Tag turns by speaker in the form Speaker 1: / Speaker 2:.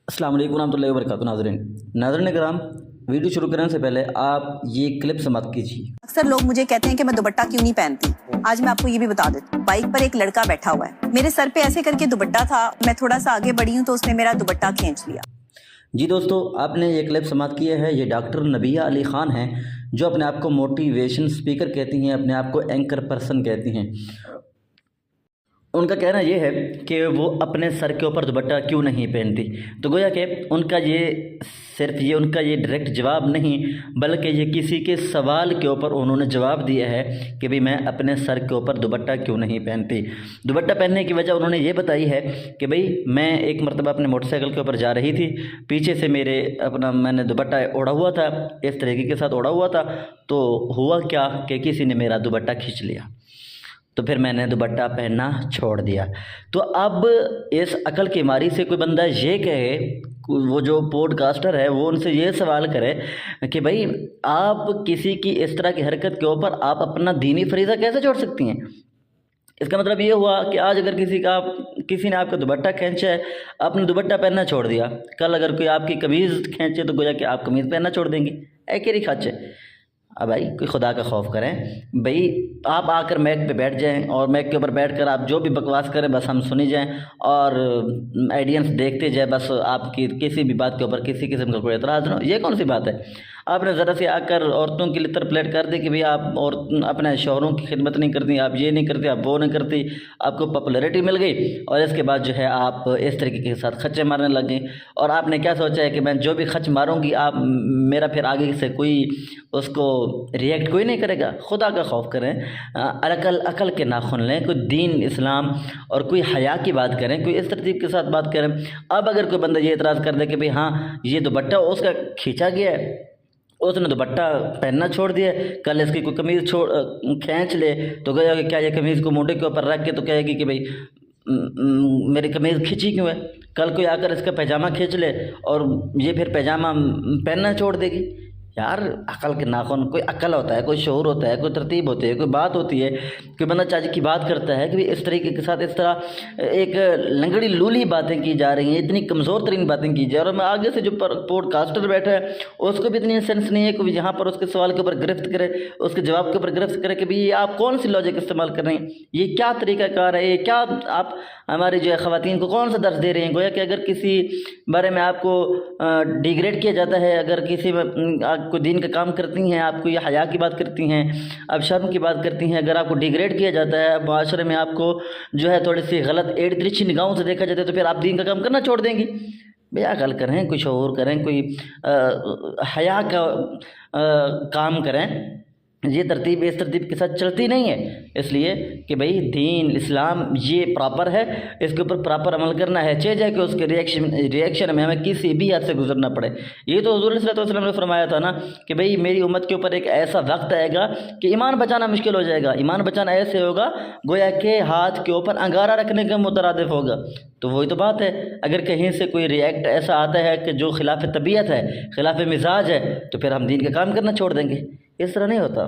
Speaker 1: अस्सलाम वालेकुम रहमतुल्लाहि व बरकातुहू। नाज़रीन कराम, वीडियो शुरू करने से पहले आप ये क्लिप समाप्त कीजिए।
Speaker 2: अक्सर लोग मुझे कहते हैं कि मैं दुपट्टा क्यों नहीं पहनती। आज मैं आपको ये भी बता देती हूँ। बाइक पर एक लड़का बैठा हुआ है, मेरे सर पे ऐसे करके दुपट्टा था, मैं थोड़ा सा आगे बढ़ी हूँ तो उसने मेरा दुपट्टा खींच लिया।
Speaker 1: जी दोस्तों, आपने ये क्लिप समाप्त किया है। ये डॉक्टर नबिया अली ख़ान हैं, जो अपने आप को मोटिवेशन स्पीकर कहती हैं, अपने आप को एंकर पर्सन कहती हैं। उनका कहना ये है कि वो अपने सर के ऊपर दुपट्टा क्यों नहीं पहनती। तो गोया कि उनका ये डायरेक्ट जवाब नहीं, बल्कि ये किसी के सवाल के ऊपर उन्होंने जवाब दिया है कि भाई मैं अपने सर के ऊपर दुपट्टा क्यों नहीं पहनती। दुपट्टा पहनने की वजह उन्होंने ये बताई है कि भाई मैं एक मरतबा अपने मोटरसाइकिल के ऊपर जा रही थी, पीछे से मैंने दुपट्टा ओढ़ा हुआ था, इस तरीके के साथ ओढ़ा हुआ था, तो हुआ क्या कि किसी ने मेरा दुपट्टा खींच लिया, तो फिर मैंने दुपट्टा पहनना छोड़ दिया। तो अब इस अकल की मारी से कोई बंदा ये कहे, वो जो पॉडकास्टर है वो उनसे ये सवाल करे कि भाई आप किसी की इस तरह की हरकत के ऊपर आप अपना दीनी फरीज़ा कैसे छोड़ सकती हैं। इसका मतलब ये हुआ कि आज अगर किसी ने आपका दुपट्टा खींचा है, आपने दुपट्टा पहनना छोड़ दिया, कल अगर कोई आपकी कमीज़ खींचे तो गोया कि आप कमीज़ पहनना छोड़ देंगी। ऐकेरी खाचे। अब भाई कोई खुदा का खौफ करें। भाई आप आकर मैक पे बैठ जाएं और मैक के ऊपर बैठकर आप जो भी बकवास करें बस हम सुनी जाएं और ऑडियंस देखते जाए, बस आपकी किसी भी बात के ऊपर किसी किस्म का कोई एतराज़ ना हो। ये कौन सी बात है। आपने ज़रा से आकर औरतों की लितर प्लेट कर दी कि भाई आप और अपने शौहरों की खिदमत नहीं करती, आप ये नहीं करती, आप वो नहीं करती, आपको पॉपुलैरिटी मिल गई और इसके बाद जो है आप इस तरीके के साथ खच्चे मारने लग गई। और आपने क्या सोचा है कि मैं जो भी खच मारूंगी आप मेरा फिर आगे से कोई उसको रिएक्ट कोई नहीं करेगा। खुदा का खौफ करें, अकल के नाखुन लें, कोई दीन इस्लाम और कोई हया की बात करें, कोई इस तरतीब के साथ बात करें। अब अगर कोई बंदा ये एतराज़ कर दे कि भाई हाँ ये दुपट्टा उसका खींचा गया है, उसने दुपट्टा पहनना छोड़ दिया, कल इसकी कोई कमीज़ खींच ले तो गया कि क्या ये कमीज़ को मुंडे के ऊपर रख के तो कहेगी कि भाई मेरी कमीज़ खींची क्यों है। कल कोई आकर इसका पैजामा खींच ले और ये फिर पैजामा पहनना छोड़ देगी। यार अकल के नाखुन, कोई अकल होता है, कोई शऊर होता है, कोई तरतीब होती है, कोई बात होती है। कोई बंदा चाची की बात करता है कि इस तरीके के साथ इस तरह एक लंगड़ी लूली बातें की जा रही हैं, इतनी कमज़ोर तरीन बातें की जा रही हैं। और आगे से जो पॉडकास्टर बैठा है उसको भी इतनी सेंस नहीं है कि यहाँ पर उसके सवाल के ऊपर गिरफ्त करे, उसके जवाब के ऊपर गिरफ्त करे कि भाई ये आप कौन सी लॉजिक इस्तेमाल कर रहे हैं, ये क्या तरीक़ाकार है, ये क्या आप हमारी जो है ख़वातीन को कौन सा दर्ज दे रहे हैं। गोया कि अगर किसी बारे में आपको डिग्रेड किया जाता है, अगर किसी कोई दीन का काम करती हैं, आपको ये हया की बात करती हैं, आप शर्म की बात करती हैं, अगर आपको डिग्रेड किया जाता है, माशरे में आपको जो है थोड़ी सी गलत एड़ तिरछी निगाहों से देखा जाता है, तो फिर आप दीन का काम करना छोड़ देंगी। भैया अकल करें, कोई शऊर करें, कोई हया का काम करें। ये तरतीब इस तरतीब के साथ चलती नहीं है, इसलिए कि भाई दीन इस्लाम ये प्रॉपर है, इसके ऊपर प्रॉपर अमल करना है, चाहे कि उसके रिएक्शन में हमें किसी भी हद से गुजरना पड़े। ये तो हुज़ूर सल्लल्लाहु अलैहि वसल्लम ने फरमाया था ना कि भाई मेरी उम्मत के ऊपर एक ऐसा वक्त आएगा कि ईमान बचाना मुश्किल हो जाएगा। ईमान बचाना ऐसे होगा गोया के हाथ के ऊपर अंगारा रखने के मुतरादिफ होगा। तो वही तो बात है, अगर कहीं से कोई रिएक्ट ऐसा आता है कि जो खिलाफ तबीयत है, खिलाफ मिजाज है, तो फिर हम दीन का काम करना छोड़ देंगे। इस तरह नहीं होता।